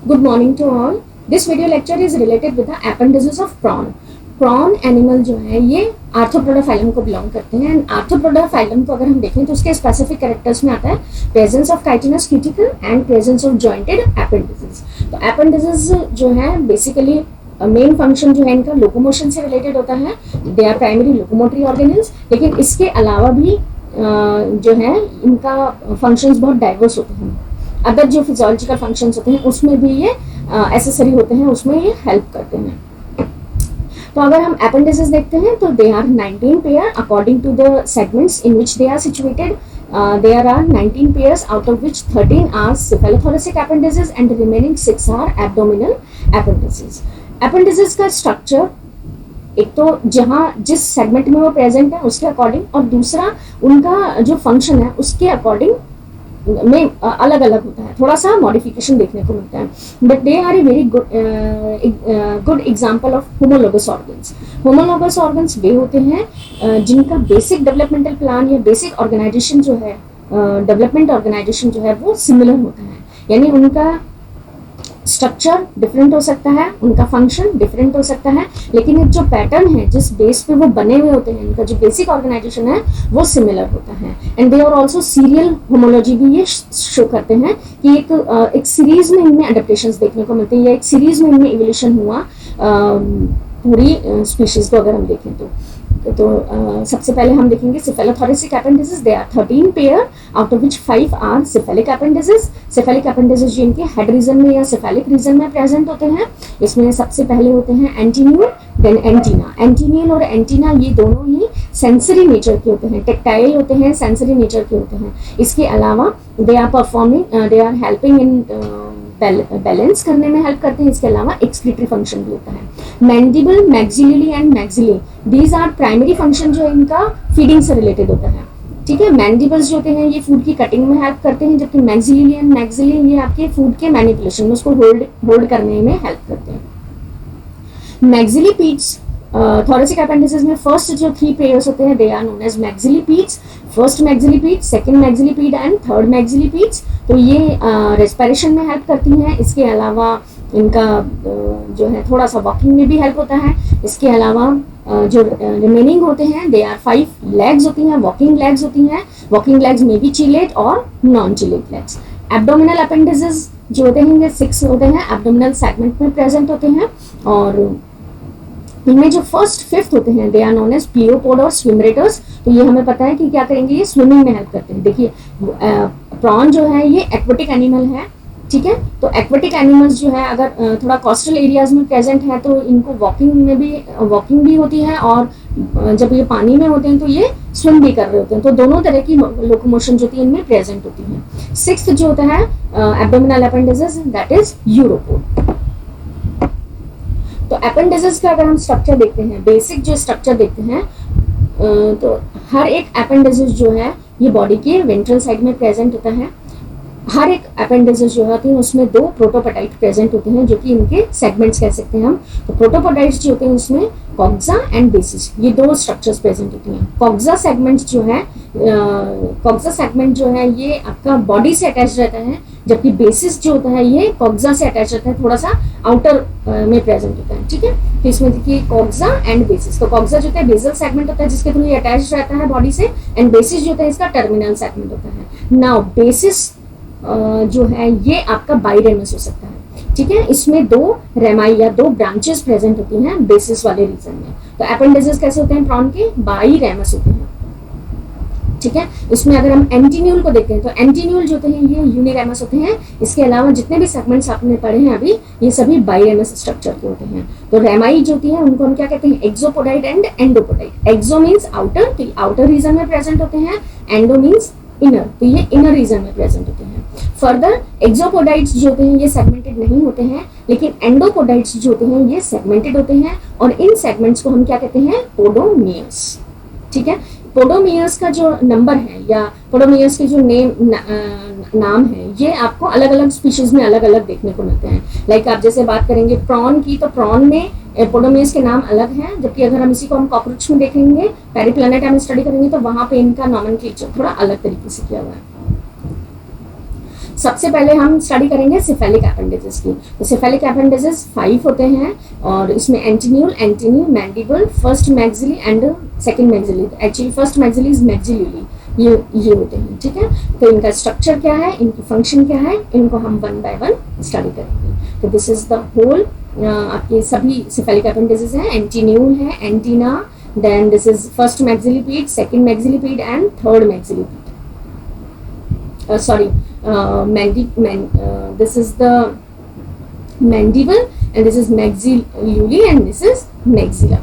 Good morning to all. This video lecture is related with the appendages of prawn. Prawn animal जो है ये arthropoda phylum को belong करते हैं and arthropoda phylum को अगर हम देखें तो उसके स्पेसिफिक कैरेक्टर्स में आता है presence of chitinous cuticle and presence of jointed appendices. तो एपेंडिसेस जो है बेसिकली मेन फंक्शन जो है इनका लोकोमोशन से रिलेटेड होता है, they are primary locomotory organelles, लेकिन इसके अलावा भी जो है इनका फंक्शंस बहुत डाइवर्स होते हैं। अदर जो फिजियोलॉजिकल फंक्शंस होते हैं उसमें भी ये एसेसरी होते हैं, उसमें ये हेल्प करते हैं। तो अगर हम एपेंडिसेस देखते हैं तो they are 19 pair according to the segments in which they are situated. There are 19 pairs out of which 13 are cephalothoracic appendices and the remaining 6 are abdominal appendices. Appendices का स्ट्रक्चर एक तो जहाँ जिस सेगमेंट में वो प्रेजेंट है उसके according और दूसरा उनका जो फंक्शन है उसके अकॉर्डिंग में अलग अलग होता है, थोड़ा सा मॉडिफिकेशन देखने को मिलता है। But they are a very good example of homologous organs. Homologous organs वे होते हैं जिनका बेसिक डेवलपमेंटल प्लान या बेसिक ऑर्गेनाइजेशन जो है, डेवलपमेंट ऑर्गेनाइजेशन जो है वो सिमिलर होता है, यानी उनका स्ट्रक्चर डिफरेंट हो सकता है, उनका फंक्शन डिफरेंट हो सकता है, लेकिन एक जो पैटर्न है जिस बेस पे वो बने हुए होते हैं, इनका जो बेसिक ऑर्गेनाइजेशन है वो सिमिलर होता है। And they are also serial homology भी ये शो करते हैं कि एक सीरीज में इनमें अडेप्टेशंस देखने को मिलते हैं या एक सीरीज में इनमें इवोल्यूशन हुआ पूरी स्पीशीज को अगर हम देखें तो सबसे पहले हम देखेंगे cephalothoractic appendices। They are 13 pair out of which 5 are cephalic appendices। cephalic appendices जो इनके हेड रीजन में या cephalic रीजन में प्रेजेंट होते हैं, इसमें सबसे पहले होते हैं एंटीन्यूल देन एंटीना। एंटीनियल और एंटीना ये दोनों ही सेंसरी नेचर के होते हैं, टेक्टाइल होते हैं, सेंसरी नेचर के होते हैं। इसके अलावा they are helping in balance करने में हेल्प करते हैं। इसके अलावा एक्सक्रीटरी फंक्शन भी होता है। Mandible, maxillary and maxillae, these are primary function जो इनका फीडिंग से रिलेटेड होता है। ठीक है, मैंडिबल्स जो होते हैं ये फूड की कटिंग में हेल्प करते हैं, जबकि मैक्सिलरी एंड मैक्सिली ये आपके फूड के मैनिपुलेशन में, उसको होल्ड करने में हेल्प करते हैं। मैक्सिलिपीड्स थोरेसिक एपेंडिसेस में फर्स्ट जो 3 पेयर्स होते हैं they are known as maxillipeds. First maxilliped, second maxilliped and third maxillipeds. तो ये रेस्पिरेशन में हेल्प करती हैं। इसके अलावा इनका जो है थोड़ा सा वॉकिंग में भी हेल्प होता है। इसके अलावा जो रिमेनिंग होते हैं दे आर 5 लेग्स होती हैं, वॉकिंग लेग्स होती हैं। वॉकिंग लेग्स में भी चिलेट और non chelate legs. Abdominal appendices जो होते हैं ये 6 होते हैं, एब्डोमिनल सेगमेंट में प्रेजेंट होते हैं और इनमें जो फर्स्ट 5th होते हैं दे आर नोन एज प्लियोपोड और स्विमरेटर्स। तो ये हमें पता है कि क्या करेंगे, ये स्विमिंग में हेल्प करते हैं। देखिए प्रॉन जो है ये एक्वेटिक एनिमल है, ठीक है। तो एक्वेटिक एनिमल्स जो है अगर थोड़ा कोस्टल एरियाज में प्रेजेंट है तो इनको वॉकिंग भी होती है और जब ये पानी में होते हैं तो ये स्विम भी कर रहे होते हैं। तो दोनों तरह की लोकोमोशन जो होती है इनमें प्रेजेंट होती है। 6th जो होता है एब्डोमिनल एपेंडिसेस दैट इज यूरोपोड। तो एपेंडिसेस का अगर हम स्ट्रक्चर देखते हैं, बेसिक जो स्ट्रक्चर देखते हैं, तो हर एक एपेंडिसेस जो है ये बॉडी के वेंट्रल साइड में प्रेजेंट होता है। हर एक एपेंडिसेस जो होती है उसमें 2 प्रोटोपोडाइट प्रेजेंट होते हैं जो कि इनके सेगमेंट्स कह सकते हैं हम। तो प्रोटोपोडाइट्स जो होते हैं उसमें कॉक्सा एंड बेसिस, ये 2 स्ट्रक्चर्स प्रेजेंट होती हैं। कॉक्सा सेगमेंट जो है ये आपका बॉडी से अटैच रहता है, जबकि बेसिस जो होता है ये कॉक्सा से अटैच रहता है, थोड़ा सा आउटर में प्रेजेंट होता है। ठीक है, तो इसमें देखिए कॉक्सा एंड बेसिस। तो कॉक्सा जो होता है बेसल सेगमेंट होता है जिसके थ्रू ये अटैच रहता है बॉडी से, एंड बेसिस जो होता है इसका टर्मिनल सेगमेंट होता है। नाउ बेसिस जो है ये आपका बाइरेमस हो सकता है, ठीक है। इसमें 2 रेमाई या 2 ब्रांचेस प्रेजेंट होती हैं बेसिस वाले रीजन में। तो एपेंडिसेस कैसे होते हैं प्रॉन के, बाइरेमस होते हैं, ठीक है। इसमें अगर हम एंटीन्यूल को देखते हैं तो एंटीन्यूल जो होते हैं ये यूनिरेमस होते हैं। इसके अलावा जितने भी सेगमेंट्स आपने पढ़े हैं अभी ये सभी बाइरेमस स्ट्रक्चर के होते हैं। तो रेमाई जो होती है उनको हम क्या कहते हैं, एक्सोपोडाइट एंड एंडोपोडाइट। एक्सो मीन्स आउटर, तो आउटर रीजन में प्रेजेंट होते हैं। एंडो मीन्स इनर, तो ये इनर रीजन में प्रेजेंट होते हैं। फर्दर एक्सोपोडाइट्स जो होते हैं ये सेगमेंटेड नहीं होते हैं, लेकिन एंडोपोडाइट्स जो होते हैं ये सेगमेंटेड होते हैं और इन सेगमेंट्स को हम क्या कहते हैं, पोडोमियर्स, ठीक है। पोडोमियर्स का जो नंबर है या पोडोमियर्स के जो नाम है ये आपको अलग अलग स्पीशीज में अलग अलग देखने को मिलते हैं। लाइक आप जैसे बात करेंगे प्रॉन की, तो प्रॉन में पोडोमियर्स के नाम अलग हैं, जबकि अगर हम इसी को हम कॉकरोच में देखेंगे, पेरिप्लैनेट हम स्टडी करेंगे तो वहां पे इनका नॉमेनक्लेचर थोड़ा अलग तरीके से किया हुआ है। सबसे पहले हम स्टडी करेंगे सिफेलिक अपेंडेजेस की। तो सिफेलिक अपेंडेजेस 5 होते हैं और इसमें antennule, antennae, mandible, first maxillae and second maxillae. Actually first maxillae is maxillule, ये होते हैं, ठीक है। तो इनका स्ट्रक्चर क्या है, इनकी फंक्शन क्या है, इनको हम वन बाय वन स्टडी करेंगे। तो दिस इज द होल आपके सभी सिफेलिक अपेंडेजेस हैं। एंटीन्यूल है, antenna, then this is first maxilliped, second maxilliped and third maxilliped. This is the mandible and this is maxillary and this is maxilla.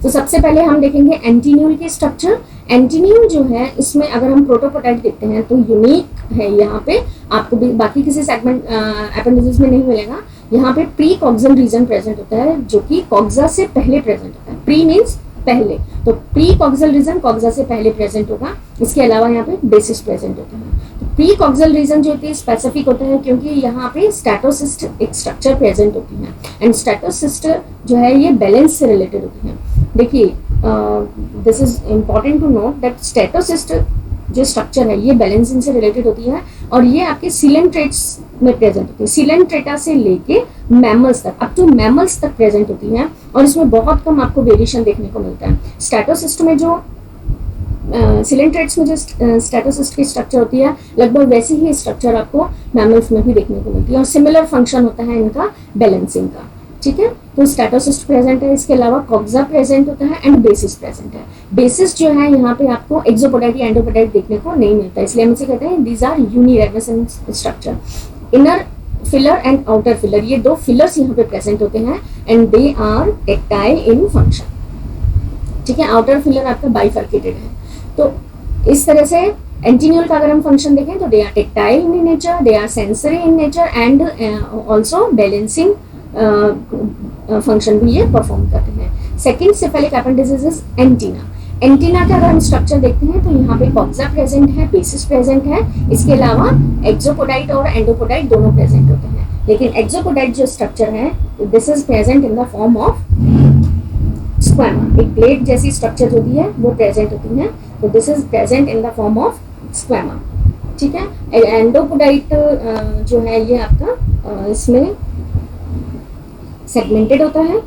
तो सबसे पहले हम देखेंगे एंटीन्यूल के स्ट्रक्चर। एंटीन्यूल जो है इसमें अगर हम प्रोटोपोटाइट देखते हैं तो यूनिक है, यहाँ पे आपको भी बाकी किसी सेगमेंट अपेंडेजेस में नहीं मिलेगा। यहाँ पे प्री कॉक्सल रीजन प्रेजेंट होता है जो कि कॉक्सा से पहले प्रेजेंट होता है। प्री मीन्स पहले, तो प्री कॉक्सल रीजन कॉक्सा से पहले प्रेजेंट होगा। इसके अलावा यहाँ पे बेसिस प्रेजेंट होता है। तो प्री कॉक्सल रीजन जो होती है स्पेसिफिक होता है क्योंकि यहाँ पे स्टैटोसिस्ट एक स्ट्रक्चर प्रेजेंट होती है एंड स्टैटोसिस्ट जो है ये बैलेंस से रिलेटेड होती है। देखिए this is important to note that statocyst जो स्ट्रक्चर है ये बैलेंसिंग से रिलेटेड होती है और ये आपके सिलेंट्रेट्स में प्रेजेंट होती है। सिलेंट्रेटा से लेके मैमल्स तक, अप टू मैमल्स तक प्रेजेंट होती है और इसमें बहुत कम आपको वेरिएशन देखने को मिलता है। स्टैटोसिस्ट में जो सिलेंट्रेट्स में जो स्टैटोसिस्ट की स्ट्रक्चर होती है लगभग वैसी ही स्ट्रक्चर आपको मैमल्स में भी देखने को मिलती है और सिमिलर फंक्शन होता है इनका बैलेंसिंग का, ठीक है। तो स्टैटोसिस्ट प्रेजेंट है, इसके अलावा कॉक्सा प्रेजेंट होता है एंड बेसिस प्रेजेंट है। बेसिस जो है यहाँ पे आपको एक्सोपोडाइट या एंडोपोडाइट देखने को नहीं मिलता, इसलिए हम इसे कहते हैं these are uniramous in structure. Inner feeler and outer feeler, ये दो फिलर्स यहाँ पे प्रेजेंट होते हैं and they are tactile in function, ठीक है। आउटर फिलर आपका बाइफर्केटेड है। तो इस तरह से एंटीन्यूल का अगर हम फंक्शन देखें तो they are tactile in nature, they are sensory in nature and also balancing function भी ये परफॉर्म करते हैं। Second cephalic appendages is antennae. Antennae का अगर हम स्ट्रक्चर देखते हैं तो यहाँ पे कॉक्सा प्रेजेंट है, बेसिस प्रेजेंट है, इसके अलावा एक्सोपोडाइट और एंडोपोडाइट दोनों प्रेजेंट होते हैं। लेकिन एक्सोपोडाइट जो स्ट्रक्चर है this is present in the form of squama. एक प्लेट जैसी स्ट्रक्चर होती है वो प्रेजेंट होती है, तो this is present in the form of squama, ठीक है। एंडोपोडाइट जो है ये आपका इसमें सेगमेंटेड होता है।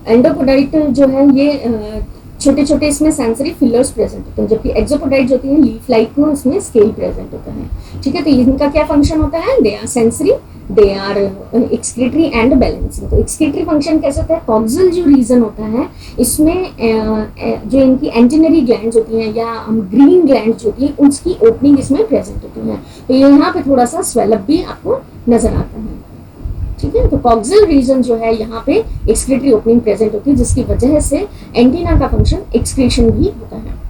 एंडोपोडाइट जो है ये छोटे छोटे इसमें सेंसरी फिलर्स प्रेजेंट होते हैं, जबकि एक्सोपोडाइट जो होती है लीफ लाइक में इसमें स्केल प्रेजेंट होता है, ठीक है। तो इनका क्या फंक्शन होता है, they are sensory, they are excretory and balancing. तो एक्सक्रीटरी फंक्शन कैसे होता है, कॉक्सल जो रीजन होता है इसमें जो इनकी एंटीनरी ग्लैंड्स होती हैं या हम ग्रीन ग्लैंड्स जो होती हैं उसकी ओपनिंग इसमें प्रेजेंट होती है। तो यहाँ पे थोड़ा सा स्वेलअप भी आपको नजर आता है, ठीक है। तो कॉक्सल रीजन जो है यहाँ पे एक्सक्रीटरी ओपनिंग प्रेजेंट होती है जिसकी वजह से एंटीना का फंक्शन एक्सक्रीशन भी होता है।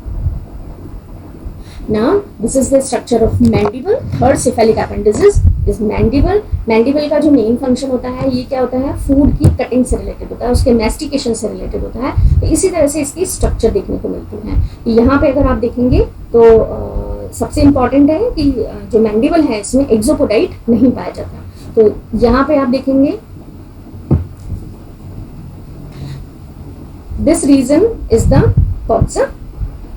Now this is the structure of mandible. Third cephalic appendages is mandible. Mandible का जो मेन फंक्शन होता है ये क्या होता है, फूड की कटिंग से रिलेटेड होता है, उसके मैस्टिकेशन से रिलेटेड होता है। तो इसी तरह से इसकी स्ट्रक्चर देखने को मिलती है। यहाँ पे अगर आप देखेंगे तो सबसे इम्पॉर्टेंट है कि जो मैंडिबल है इसमें एक्सोपोडाइट नहीं पाया जाता। तो यहाँ पे आप देखेंगे this region is the coxa,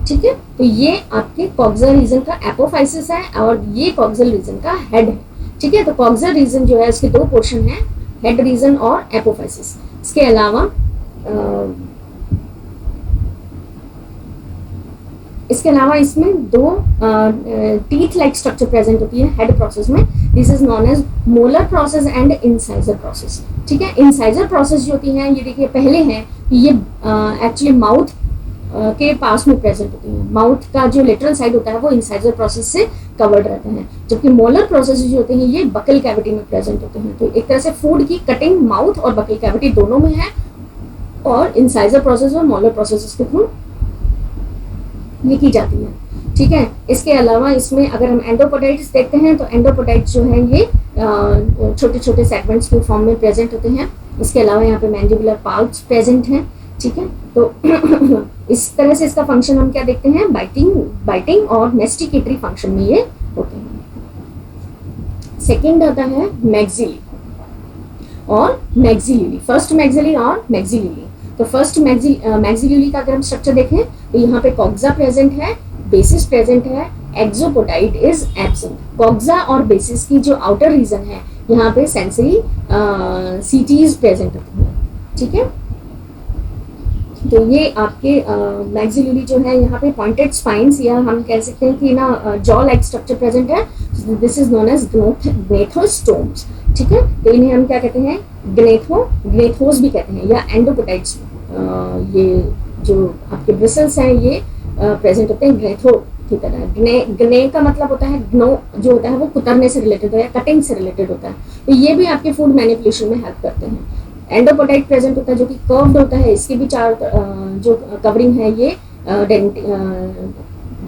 ठीक है। तो ये आपके कॉक्सा रीजन का एपोफाइसिस है और ये कॉक्सल रीजन का हेड है, ठीक है। तो कॉक्सा रीजन जो है उसके दो पोर्शन है, हेड रीजन और एपोफाइसिस। इसके अलावा इसमें दो टीथ लाइक स्ट्रक्चर प्रेजेंट होती है हेड प्रोसेस में। This is known as molar process and incisor process, ठीक है। इंसाइजर प्रोसेस जो होती है ये देखिए पहले है ये एक्चुअली माउथ के पास में प्रेजेंट होती है। माउथ का जो लेटरल साइड होता है वो इंसाइजर प्रोसेस से कवर्ड रहते हैं, जबकि मोलर प्रोसेस जो होते हैं ये बकल कैविटी में प्रेजेंट होते हैं। तो एक तरह से फूड की कटिंग माउथ और बकल कैविटी दोनों में है और इंसाइजर प्रोसेस और मोलर प्रोसेस के थ्रू ये की जाती है, ठीक है। इसके अलावा इसमें अगर हम एंडोपोडाइट्स देखते हैं तो एंडोपोडाइट्स जो है ये छोटे छोटे सेगमेंट्स के फॉर्म में प्रेजेंट होते हैं। इसके अलावा यहाँ पे मैंडिबुलर पाल्प्स प्रेजेंट हैं, ठीक है। तो इस तरह से इसका फंक्शन हम क्या देखते हैं, बाइटिंग और मेस्टिकेटरी फंक्शन में ये होते हैं। सेकेंड आता है मैक्सिली और मैक्सिलिली, फर्स्ट मैक्सिली और मैक्सिलिली। तो फर्स्ट मैक्सिलरी का अगर हम स्ट्रक्चर देखें तो यहाँ पे कॉक्सा प्रेजेंट है, बेसिस प्रेजेंट है, एक्सोपोटाइट इज एब्सेंट। कॉक्सा और बेसिस की जो आउटर रीजन है यहाँ पे सेंसरी सीटीज प्रेजेंट होती है, ठीक है। तो ये आपके मैक्सिलरी जो है यहाँ पे पॉइंटेड स्पाइंस, या हम कह सकते हैं कि ना जॉ लाइक स्ट्रक्चर प्रेजेंट है। दिस इज नोन एज ग्नेथोस्टोम्स, ठीक है। तो इन्हें हम क्या कहते हैं, ग्नेथोस भी कहते हैं, या एंडोपोटाइट्स। ये जो आपके ब्रिसल्स हैं ये प्रेजेंट होते हैं ग्नेथो की तरह। ग्ने का मतलब होता है, ग्नो जो होता है वो कुतरने से रिलेटेड है या कटिंग से रिलेटेड होता है। तो ये भी आपके फूड मैनिपुलेशन में हेल्प करते हैं। एंडोपोटाइट प्रेजेंट होता है जो कि कर्व्ड होता है, इसके भी चार जो कवरिंग है ये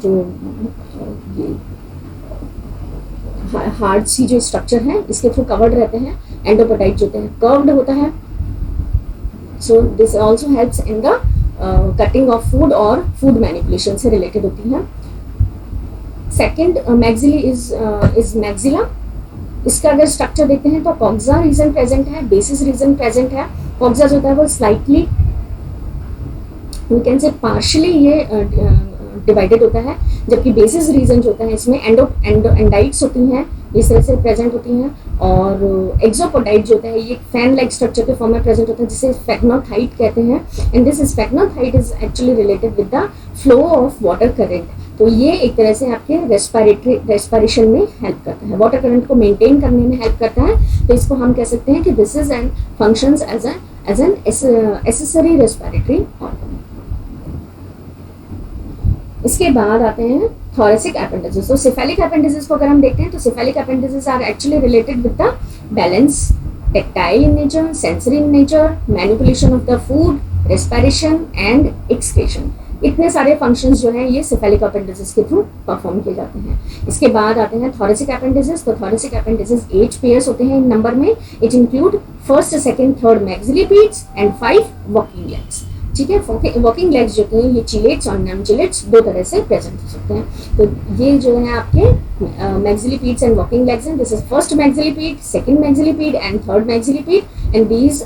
जो हार्ड सी जो स्ट्रक्चर है इसके थ्रू कवर्ड रहते हैं। एंडोपोटाइट जो होते हैं कर्व्ड होता है। So this also helps in the cutting of food और फूड मैनिपुलेशन से रिलेटेड होती है। Second maxillae is maxilla. इसका अगर स्ट्रक्चर देखते हैं तो कॉक्सा रीजन प्रेजेंट है, बेसिस रीजन प्रेजेंट है। कॉक्सा जो होता है वो slightly we can say partially ये डिवाइडेड होता है, जबकि बेसिस रीजन जो होता है इसमें एंडाइट्स होती हैं, इस तरह से प्रेजेंट होती हैं। और एक्सोपोटाइट जो होता है ये फैन लाइक स्ट्रक्चर के फॉर्म में प्रेजेंट होता है, जिसे स्फेग्नोथाइट कहते हैं। And this scaphognathite is actually related with the flow of water current. तो ये एक तरह से आपके रेस्पिरेशन में हेल्प करता है, वाटर करंट को मेंटेन करने में हेल्प करता है। तो इसको हम कह सकते हैं कि this is an functions as an accessory respiratory organ. इसके बाद आते हैं थोरेसिक एपेंडिसेस। तो सिफेलिक एपेंडिसेस को अगर हम देखते हैं तो cephalic appendices are actually related with the balance, tactile in nature, sensory in nature, manipulation of the food, respiration and excretion. इतने सारे फंक्शंस जो हैं ये सिफेलिक एपेंडिसेस के थ्रू परफॉर्म किए जाते हैं। इसके बाद आते हैं थोरेसिक एपेंडिसेस। तो थोरेसिक एपेंडिसेस 8 पेयर्स होते हैं इन नंबर में। It include first, second, third maxillary peds and 5 walking legs, ठीक है। वॉकिंग लेग्स जो हैं ये चिलेट्स और नॉन चिलेट्स दो तरह से प्रेजेंट हो सकते हैं। तो ये जो है आपके maxillary peds and walking legs हैं। This is first maxillary ped, second maxillary ped and third maxillary ped, and these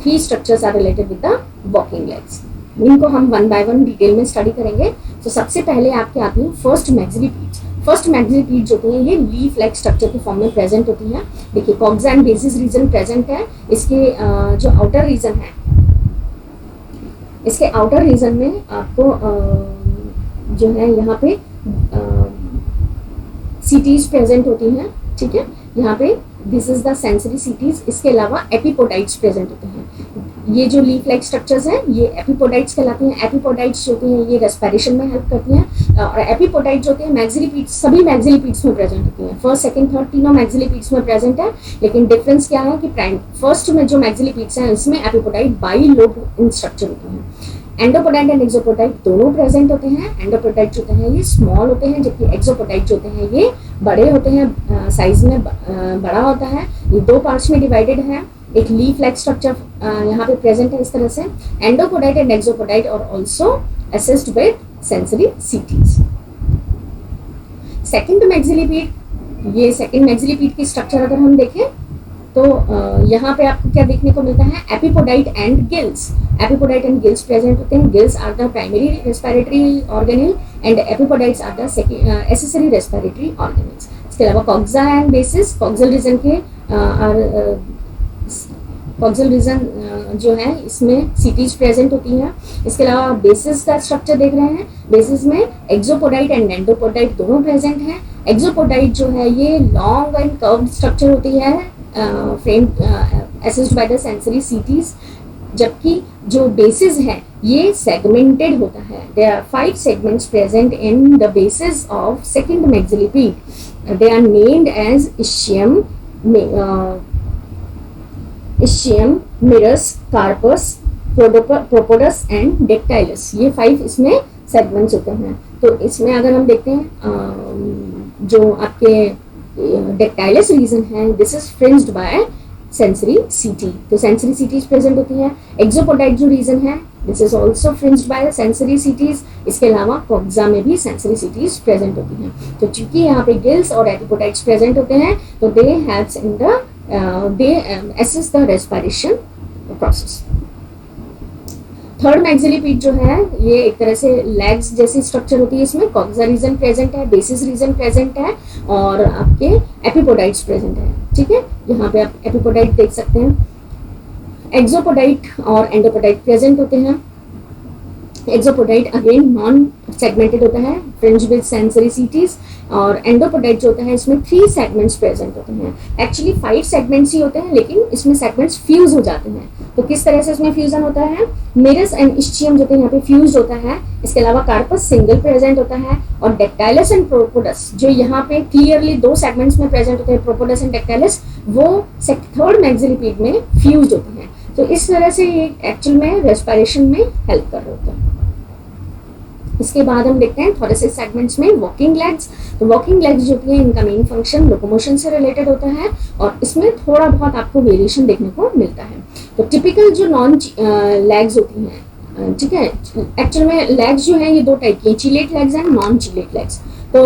3 structures are related with the walking legs. इनको हम वन बाय वन डिटेल में स्टडी करेंगे। तो सबसे पहले आपके आती है first maxillary peds. First maxillary peds जो होती हैं ये लीफ लाइक स्ट्रक्चर के फॉर्म में प्रेजेंट होती हैं। देखिए coxa and basis region present है। इसके जो आउटर रीजन है, इसके आउटर रीजन में आपको जो है यहाँ पे सीटीज प्रेजेंट होती हैं, ठीक है। यहाँ पे this is the sensory setae. इसके अलावा एपिपोडाइट्स प्रेजेंट होते हैं। ये जो लीफ लाइक स्ट्रक्चर्स हैं ये एपिपोडाइट्स कहलाती हैं। एपिपोडाइट्स जो होती हैं ये रेस्पिरेशन में हेल्प करती हैं। और एपिपोडाइट जो होते हैं मैक्सिलरी पीड्स, सभी मैक्सिलरी पीड्स में प्रेजेंट होती हैं। फर्स्ट, सेकंड, थर्ड तीनों मैक्सिलरी पीड्स में प्रेजेंट है। लेकिन डिफरेंस क्या है कि फर्स्ट में जो मैक्सिलरी पीड्स हैं इसमें एपिपोडाइट बाइलोब इन स्ट्रक्चर होती हैं। एंडोपोडाइट एंड एक्सोपोडाइट दोनों प्रेजेंट होते हैं। एंडोपोडाइट जो होते हैं ये स्मॉल होते हैं, जबकि एक्सोपोडाइट जो होते हैं ये बड़े होते हैं, साइज में बड़ा होता है। ये 2 पार्ट्स में डिवाइडेड है। एक लीफ लाइक स्ट्रक्चर यहाँ पे प्रेजेंट है इस तरह से। एंडोपोडाइट एंड एक्सोपोडाइट और also assist with sensory cities. Second maxillary पीड, ये सेकंड मैक्सिलरी पीड की स्ट्रक्चर अगर हम देखें तो यहाँ पे आपको क्या देखने को मिलता है, epipodite and gills. Epipodite and gills present होते हैं। Gills are the primary respiratory organelle and epipodites are the accessory respiratory organelles. इसके अलावा coxa and basis, coxal region के कॉक्सल रीजन जो है इसमें सीटीज प्रेजेंट होती हैं। इसके अलावा बेसिस का स्ट्रक्चर देख रहे हैं। बेसिस में एक्सोपोडाइट एंड एंडोपोडाइट दोनों प्रेजेंट हैं। एक्सोपोडाइट जो है ये लॉन्ग एंड कर्व्ड स्ट्रक्चर होती है, framed assessed by the sensory CTs, जबकि जो basis है ये segmented होता है। There are 5 segments present in the basis of second maxillary pede. They are named as ischium, mirus, carpus, propodes and dactylus। ये 5 इसमें segments होते हैं। तो इसमें अगर हम देखते हैं जो आपके डेक्टाइलस रीजन है, this is fringed by sensory setae. तो सेंसरी सीटीज प्रेजेंट होती है। एक्सोपोडाइट जो रीजन है this is also fringed by sensory setae. इसके अलावा कॉक्सा में भी सेंसरी सीटीज प्रेजेंट होती हैं। तो चूंकि यहाँ पे गिल्स और एपिपोडाइट्स प्रेजेंट होते हैं तो they helps in the they assist the respiration process. Third maxilliped जो है ये एक तरह से लेग्स जैसी स्ट्रक्चर होती है, इसमें कॉक्सा रीजन प्रेजेंट है, बेसिस रीजन प्रेजेंट है और आपके एपिपोडाइट्स प्रेजेंट है। ठीक है, यहाँ पे आप एपिपोडाइट देख सकते हैं। एक्सोपोडाइट और एंडोपोडाइट प्रेजेंट होते हैं। एक्सोपोडाइट अगेन नॉन सेगमेंटेड होता है, फ्रिंज विद सेंसरी सीटीज, और एंडोपोडाइट जो होता है इसमें 3 सेगमेंट्स प्रेजेंट होते हैं। एक्चुअली 5 सेगमेंट्स ही होते हैं, लेकिन इसमें सेगमेंट्स फ्यूज हो जाते हैं। तो किस तरह से इसमें फ्यूजन होता है, मिरस एंड इस्चियम जो है यहाँ पे फ्यूज होता है। इसके अलावा कार्पस सिंगल प्रेजेंट होता है, और डेक्टाइलस एंड प्रोपोडस जो यहाँ पे क्लियरली 2 सेगमेंट्स में प्रेजेंट होते हैं, प्रोपोडस एंड डेक्टाइलस, वो थर्ड मैक्सिलिपीड में फ्यूज होते हैं। तो इस तरह से ये एक्चुअल में रेस्पिरेशन में हेल्प कर रहे होते हैं। इसके बाद हम देखते हैं थोरेसिक सेगमेंट्स में वॉकिंग लेग्स। तो वॉकिंग लेग्स जो है इनका मेन फंक्शन लोकोमोशन से रिलेटेड होता है, और इसमें थोड़ा बहुत आपको वेरिएशन देखने को मिलता है। तो टिपिकल जो नॉन लेग्स होती हैं, ठीक है, एक्चुअल में लेग्स जो है ये 2 टाइप की, chelate legs and non chelate legs. तो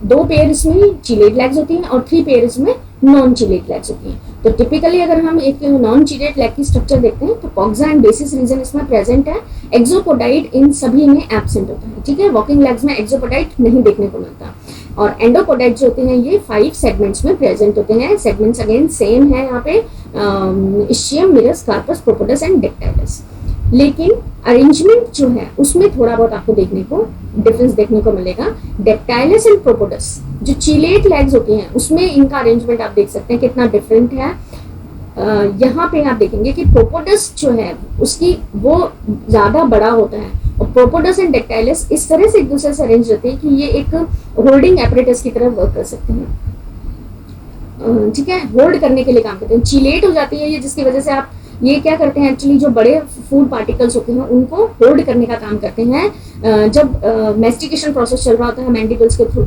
2 पेयर इसमें चिलेट लेग्स होती हैं और 3 पेयर इसमें नॉन चिलेट लेग्स होती हैं। तो टिपिकली अगर हम एक नॉन चिलेट लेग की स्ट्रक्चर देखते हैं तो कॉक्सा एंड बेसिस रीजन इसमें प्रेजेंट है, एक्सोपोडाइट इन सभी में एब्सेंट होता है। ठीक है, वॉकिंग लेग्स में एक्सोपोडाइट नहीं देखने को मिलता, और एंडोपोडाइट जो होते हैं ये 5 सेगमेंट्स में प्रेजेंट होते हैं। सेगमेंट्स अगेन सेम है यहाँ पे, इस्चियम, मिरस, कार्पस, प्रोपोडस एंड डेक्टाइलस। लेकिन अरेंजमेंट जो है उसमें थोड़ा बहुत आपको देखने को डिफरेंस देखने को मिलेगा। डेक्टाइलस एंड प्रोपोडस जो चिलेट लेग्स होती हैं उसमें इनका अरेंजमेंट आप देख सकते हैं कितना डिफरेंट है। यहाँ पे आप देखेंगे कि प्रोपोडस जो है उसकी वो ज्यादा बड़ा होता है, और प्रोपोडस एंड डेक्टाइलस इस तरह से एक दूसरे से अरेंज रहते हैं कि ये एक होल्डिंग एपरेटस की तरह वर्क कर सकते हैं। ठीक है, होल्ड करने के लिए काम करते हैं। चिलेट हो जाती है ये, जिसकी वजह से आप ये क्या करते हैं, एक्चुअली जो बड़े फूड पार्टिकल्स होते हैं उनको होल्ड करने का काम करते हैं। जब मैस्टिकेशन प्रोसेस चल रहा होता है मैंडिबल्स के थ्रू,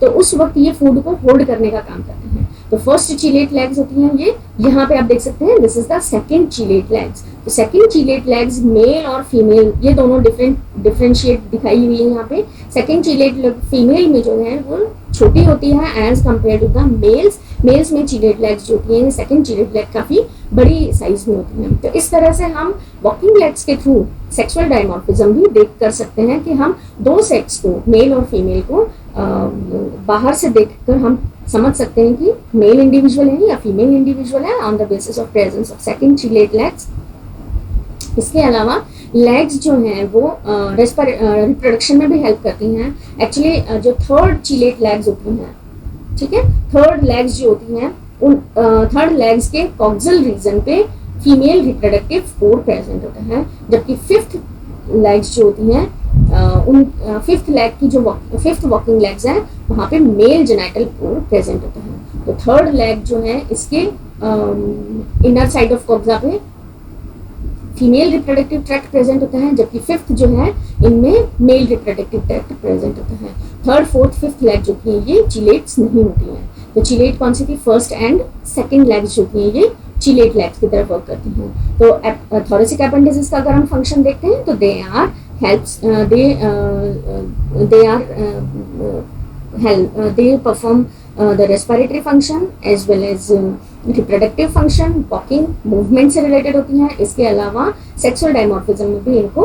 तो उस वक्त ये फूड को होल्ड करने का काम करते हैं। तो फर्स्ट चिलेट लेग्स होती हैं ये, यहाँ पे आप देख सकते हैं, this is the second chelate legs. तो सेकंड चिलेट लेग्स मेल और फीमेल ये दोनों डिफरेंशिएट दिखाई हुई है यहाँ पे। सेकंड चिलेट फीमेल में जो है वो छोटी होती है as compare to the males. Males में चिलेट लेग्स जो होती हैं सेकंड चिलेट लेग काफी बड़ी साइज में होती हैं। तो इस तरह से हम वॉकिंग लेग्स के थ्रू सेक्सुअल डायमॉर्फिज्म भी देख कर सकते हैं कि हम 2 सेक्स को, मेल और फीमेल को बाहर से देखकर हम समझ सकते हैं कि मेल इंडिविजुअल है या फीमेल इंडिविजुअल है on the basis of presence of second chelate legs. इसके अलावा लेग्स जो हैं वो रिप्रोडक्शन में भी हेल्प करती हैं। एक्चुअली जो थर्ड चिलेट लेग्स होती हैं, ठीक है, थर्ड लेग्स जो होती हैं उन थर्ड लेग्स के कॉक्सल रीजन पे फीमेल रिप्रोडक्टिव पोर प्रेजेंट होता है, जबकि फिफ्थ लेग्स जो होती हैं उन फिफ्थ लेग की जो फिफ्थ वॉकिंग लेग्स हैं वहाँ पे मेल जेनाइटल पोर प्रेजेंट होता है। तो थर्ड लेग जो है इसके इनर साइड ऑफ कॉक्सा पे फीमेल रिप्रोडक्टिव ट्रैक्ट प्रेजेंट होता है, जबकि फिफ्थ जो है इनमें मेल रिप्रोडक्टिव ट्रैक्ट प्रेजेंट होता है। थर्ड, फोर्थ, फिफ्थ लेग जो की ये चिलेट्स नहीं होती हैं। तो चिलेट कौन सी थी, फर्स्ट एंड सेकंड लेग्स जो की ये चिलेट लेग्स की तरफ वर्क करती हैं। तो थोरेसिक एपेंडिसेस का अगर हम फंक्शन देखते हैं तो they are they perform the respiratory function as well as reproductive function, walking, movement से related होती हैं। इसके अलावा sexual dimorphism में भी इनको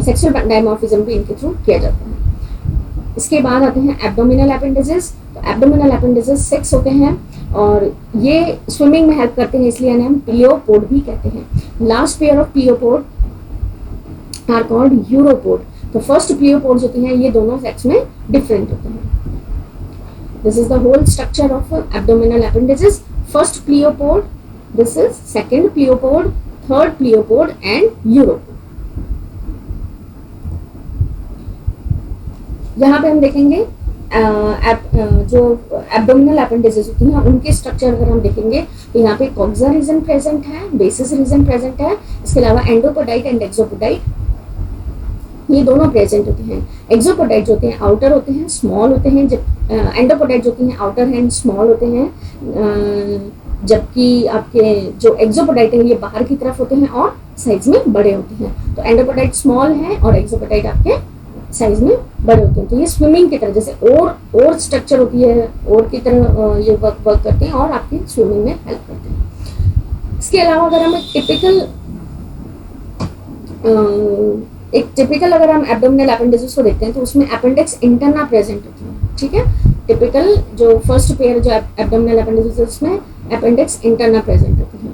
sexual dimorphism भी इनके थ्रू किया जाता है। इसके बाद आते हैं abdominal appendages। तो abdominal appendages 6 होते हैं और ये स्विमिंग में हेल्प करते हैं, इसलिए इन्हें हम प्लियोपोड भी कहते हैं। Last pair of pleopod are called uropod. तो फर्स्ट प्लियोपोड्स होती हैं ये दोनों सेक्स में डिफरेंट होते हैं। This is the whole structure of abdominal appendices. First pleopod, this is second pleopod, third pleopod and uropod. यहाँ पे हम देखेंगे जो एब्डोमिनल एपेंडिसेस होती हैं उनके स्ट्रक्चर अगर हम देखेंगे तो यहाँ पे कॉक्सा रीजन प्रेजेंट है, बेसिस रीजन प्रेजेंट है, इसके अलावा एंडोपोडाइट एंड एक्सोपोडाइट ये दोनों प्रेजेंट होते हैं। एक्सोपोडाइट जो होते हैं आउटर होते हैं, स्मॉल होते हैं, जब एंडोपोडाइट जो होते हैं आउटर हैं, स्मॉल होते हैं, जबकि आपके जो एक्सोपोडाइट है ये बाहर की तरफ होते हैं और साइज में बड़े होते हैं। तो एंडोपोडाइट स्मॉल है और एक्सोपोडाइट आपके साइज में बड़े होते हैं। तो ये स्विमिंग की तरह जैसे और स्ट्रक्चर होती है, और की तरह ये वर्क करते हैं और आपकी स्विमिंग में हेल्प करते हैं। इसके अलावा अगर हम एक टिपिकल अगर हम एब्डोमिनल एपेंडिसेस को देखते हैं तो उसमें अपेंडिक्स इंटरना प्रेजेंट होती है, ठीक है। टिपिकल जो फर्स्ट पेयर जो एब्डोमिनल एपेंडिसेस है उसमें अपेंडिक्स इंटरना प्रेजेंट होती है।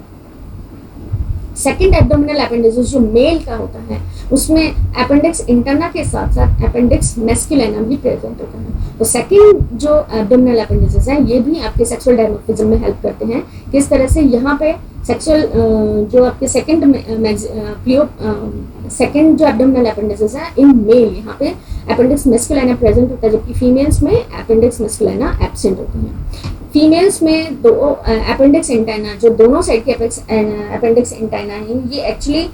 सेकंड एब्डोमिनल एपेंडिसेस जो मेल का होता है उसमें अपेंडिक्स इंटरना के साथ साथ अपेंडिक्स मैस्कुलिना भी प्रेजेंट होता है। तो सेकंड जो एब्डोमिनल एपेंडिसेस हैं ये भी आपके सेक्सुअल डायमॉर्फिज्म में हेल्प करते हैं। किस तरह से, यहाँ पे सेक्सुअल जो आपके सेकंड जो एब्डोमिनल एपेंडिसेस है इन मेल यहाँ पे अपेंडिक्स मैस्कुलिना प्रेजेंट होता है, जबकि फीमेल्स में अपेंडिक्स मैस्कुलिना एब्सेंट होती है। फीमेल्स में दो अपेंडिक्स इंटरना जो दोनों साइड के अपेंडिक्स इंटरना है ये एक्चुअली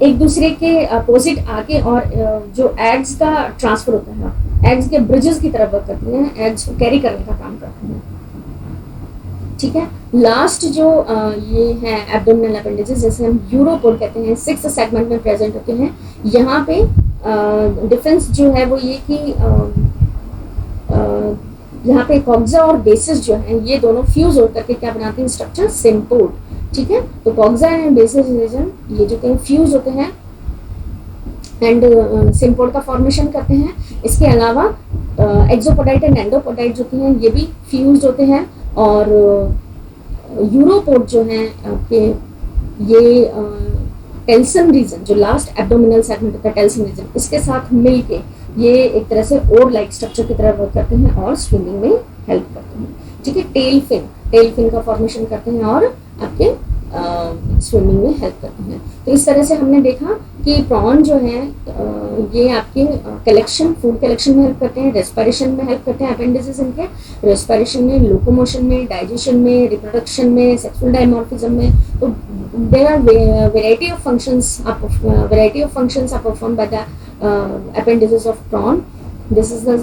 एक दूसरे के अपोजिट आके और जो एग्स का ट्रांसफर होता है, एग्स के ब्रिजेस की तरफ वर्क करती हैं, एग्स को कैरी करने का काम करती हैं, ठीक है। लास्ट जो ये है एब्डोमिनल एपेंडिसेस जैसे हम यूरोपोड कहते हैं, 6th सेगमेंट में प्रेजेंट होते हैं। यहाँ पे डिफरेंस जो है वो ये कि यहाँ पे कॉक्सा और बेसिस जो है ये दोनों फ्यूज होकर के क्या बनाते हैं, स्ट्रक्चर सिम्पोड, ठीक है। तो कॉक्सा एंड बेसिस रीजन ये जो कहीं फ्यूज होते हैं एंड सिम्पोड का फॉर्मेशन करते हैं। इसके अलावा एक्सोपोडाइट एंड एंडोपोडाइट जो हैं ये भी फ्यूज होते हैं और यूरोपोड जो है आपके ये टेल्सन रीजन जो लास्ट एब्डोमिनल सेगमेंट होता है टेल्सन रीजन इसके साथ मिलके ये एक तरह से ओर लाइक स्ट्रक्चर की तरह वर्क करते हैं और स्विमिंग में हेल्प करते हैं, ठीक है। टेल फिन का फॉर्मेशन करते हैं और आपके स्विमिंग में हेल्प करते हैं। तो इस तरह से हमने देखा कि प्रॉन जो है ये आपके कलेक्शन, फूड कलेक्शन में हेल्प करते हैं, रेस्पिरेशन में हेल्प करते हैं अपेंडिसेस इनके, रेस्पिरेशन में, लोकोमोशन में, डाइजेशन में, रिप्रोडक्शन में, सेक्सुअल डायमॉर्फिज्म में। तो there are variety of functions are performed by the appendices of prawn. This is the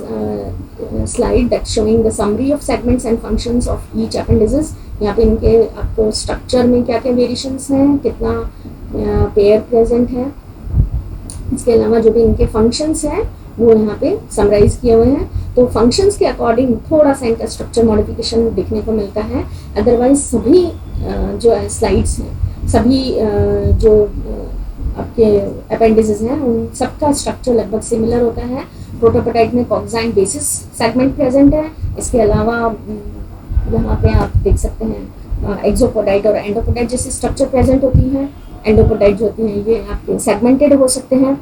slide that's showing the summary of segments and functions of each appendices. यहाँ पे इनके आपको structure में क्या क्या वेरिएशंस हैं, कितना पेयर प्रेजेंट है, इसके अलावा जो भी इनके फंक्शंस हैं वो यहाँ पे समराइज किए हुए हैं। तो फंक्शंस के अकॉर्डिंग थोड़ा सा इनका स्ट्रक्चर मॉडिफिकेशन देखने को मिलता है, अदरवाइज सभी जो स्लाइड्स हैं, सभी जो आपके अपेंडिसेस हैं उन सबका स्ट्रक्चर लगभग सिमिलर होता है। प्रोटोपोटाइट में coxa and basis segment present है। इसके अलावा यहाँ पे आप देख सकते हैं एक्सोपोडाइट और एंडोपोडाइट जैसी स्ट्रक्चर प्रेजेंट होती है। एंडोपोडाइट जो होती हैं ये आपके सेगमेंटेड हो सकते हैं।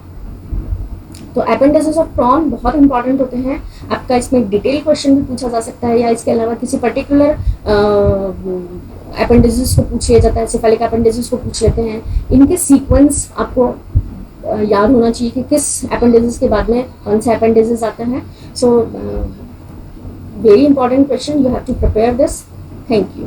तो अपेंडिसेस ऑफ प्रॉन बहुत इंपॉर्टेंट होते हैं। आपका इसमें डिटेल क्वेश्चन भी पूछा जा सकता है या इसके अलावा किसी पर्टिकुलर अपेंडिसेस को पूछ लिया जाता है, सिफेलिक अपेंडिसेस को पूछ लेते हैं। इनके सीक्वेंस आपको याद होना चाहिए कि किस अपेंडिसेस के बाद में कौन सा अपेंडिसेस आता है। So very important question, you have to prepare this. Thank you.